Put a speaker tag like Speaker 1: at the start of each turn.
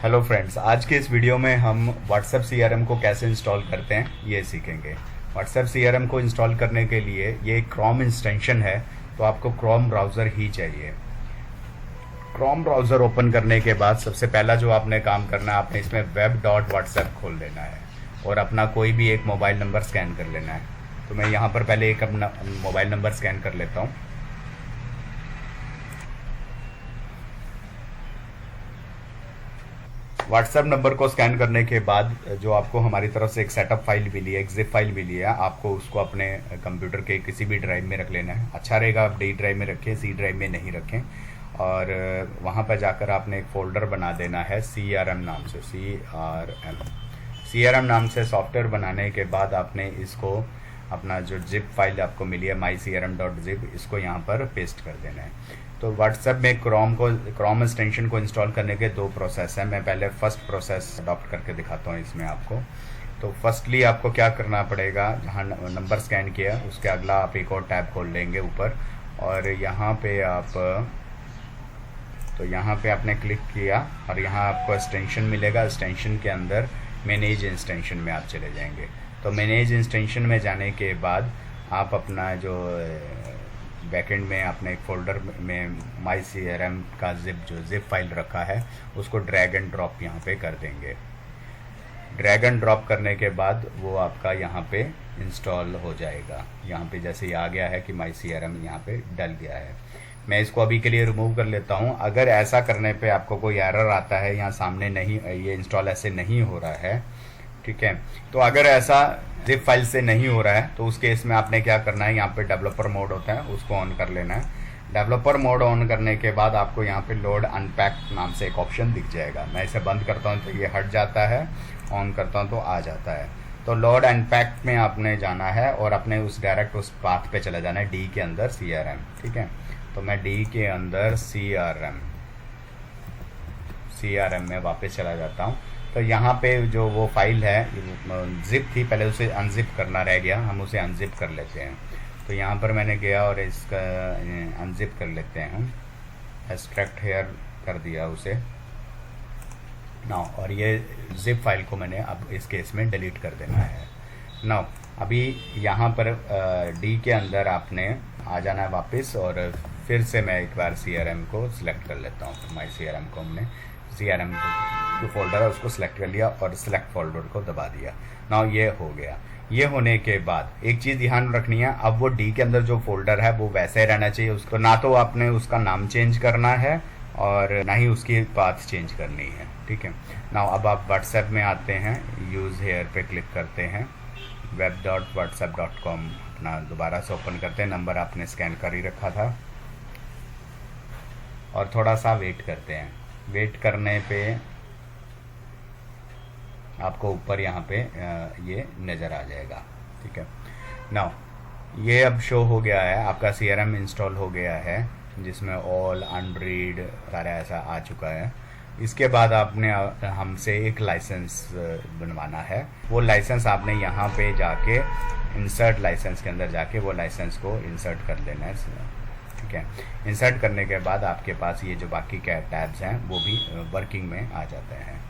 Speaker 1: Hello friends, आज के इस वीडियो में हम WhatsApp CRM को कैसे इंस्टॉल करते हैं ये सीखेंगे। WhatsApp CRM को इंस्टॉल करने के लिए ये एक क्रोम इंस्टेंशन है, तो आपको क्रोम ब्राउज़र ही चाहिए। क्रोम ब्राउज़र ओपन करने के बाद सबसे पहला जो आपने काम करना है, आपने इसमें web.whatsapp खोल लेना है और अपना कोई भी एक मोबाइल नंबर स्कैन कर लेना है। तो मैं यहाँ पर पहले एक अपना मोबाइल नंबर स्कैन कर लेता हूँ। व्हाट्सएप नंबर को स्कैन करने के बाद जो आपको हमारी तरफ से एक सेटअप फाइल मिली है, एक जिप फाइल मिली है, आपको उसको अपने कंप्यूटर के किसी भी ड्राइव में रख लेना है। अच्छा रहेगा आप डी ड्राइव में रखें, सी ड्राइव में नहीं रखें। और वहाँ पर जाकर आपने एक फ़ोल्डर बना देना है CRM नाम से। CRM नाम से सॉफ्टवेयर बनाने के बाद आपने इसको अपना जो जिप फाइल आपको मिली है mycrm.zip, इसको यहाँ पर पेस्ट कर देना है। तो व्हाट्सएप में क्रोम एक्सटेंशन को इंस्टॉल करने के दो प्रोसेस हैं। मैं पहले फर्स्ट प्रोसेस अडॉप्ट करके दिखाता हूँ इसमें आपको। तो फर्स्टली आपको क्या करना पड़ेगा, जहाँ नंबर स्कैन किया उसके अगला आप एक और टैब खोल लेंगे ऊपर, और यहाँ पे आपने क्लिक किया और यहाँ आपको एक्सटेंशन मिलेगा। एक्सटेंशन के अंदर मैनेज एक्सटेंशन में आप चले जाएंगे। तो मैनेज एक्सटेंशन में जाने के बाद आप अपना जो बैकएंड में आपने एक फ़ोल्डर में mycrm का जिप फाइल रखा है उसको ड्रैग एंड ड्रॉप यहाँ पे कर देंगे। ड्रैग एंड ड्रॉप करने के बाद वो आपका यहाँ पे इंस्टॉल हो जाएगा। यहाँ पे जैसे ये आ गया है कि mycrm यहाँ पे डल गया है। मैं इसको अभी के लिए रिमूव कर लेता हूँ। अगर ऐसा करने पे आपको कोई एरर आता है, यहाँ सामने नहीं, ये इंस्टॉल ऐसे नहीं हो रहा है, ठीक है, तो अगर ऐसा जिप फाइल से नहीं हो रहा है तो उस केस में आपने क्या करना है, यहाँ पे डेवलपर मोड होता है उसको ऑन कर लेना है। डेवलपर मोड ऑन करने के बाद आपको यहाँ पे लोड अनपैक नाम से एक ऑप्शन दिख जाएगा। मैं इसे बंद करता हूँ तो ये हट जाता है, ऑन करता हूँ तो आ जाता है। तो लोड अनपैक में आपने जाना है और अपने उस डायरेक्ट उस पाथ पे चला जाना है, डी के अंदर CRM, ठीक है। तो मैं डी के अंदर CRM में वापस चला जाता हूँ। तो यहाँ पे जो वो फाइल है जिप थी, पहले उसे अनजिप करना रह गया, हम उसे अनजिप कर लेते हैं। तो यहाँ पर मैंने गया और इसका अनजिप कर लेते हैं हम, एक्सट्रैक्ट हेयर कर दिया उसे नाउ, और ये जिप फाइल को मैंने अब इस केस में डिलीट कर देना है नाउ। अभी यहाँ पर डी के अंदर आपने आ जाना है वापस, और फिर से मैं एक बार CRM को सिलेक्ट कर लेता हूँ। mycrm को हमने CRM जो फोल्डर है उसको सिलेक्ट कर लिया और सिलेक्ट फोल्डर को दबा दिया। नाउ ये हो गया। ये होने के बाद एक चीज़ ध्यान रखनी है, अब वो डी के अंदर जो फोल्डर है वो वैसे ही रहना चाहिए। उसको ना तो आपने उसका नाम चेंज करना है और ना ही उसकी पाथ चेंज करनी है, ठीक है। नाउ अब आप व्हाट्सएप में आते हैं, यूज़ हेयर पे क्लिक करते हैं, web.whatsapp.com अपना दोबारा से ओपन करते हैं। नंबर आपने स्कैन कर ही रखा था और थोड़ा सा वेट करते हैं। वेट करने पे आपको ऊपर यहाँ पे ये नज़र आ जाएगा, ठीक है। नाउ ये अब शो हो गया है, आपका CRM इंस्टॉल हो गया है जिसमें ऑल अनरीड सारा ऐसा आ चुका है। इसके बाद आपने हमसे एक लाइसेंस बनवाना है। वो लाइसेंस आपने यहाँ पे जाके इंसर्ट लाइसेंस के अंदर जाके वो लाइसेंस को इंसर्ट कर लेना है, ठीक है। इंसर्ट करने के बाद आपके पास ये जो बाकी के टैब्स हैं वो भी वर्किंग में आ जाते हैं।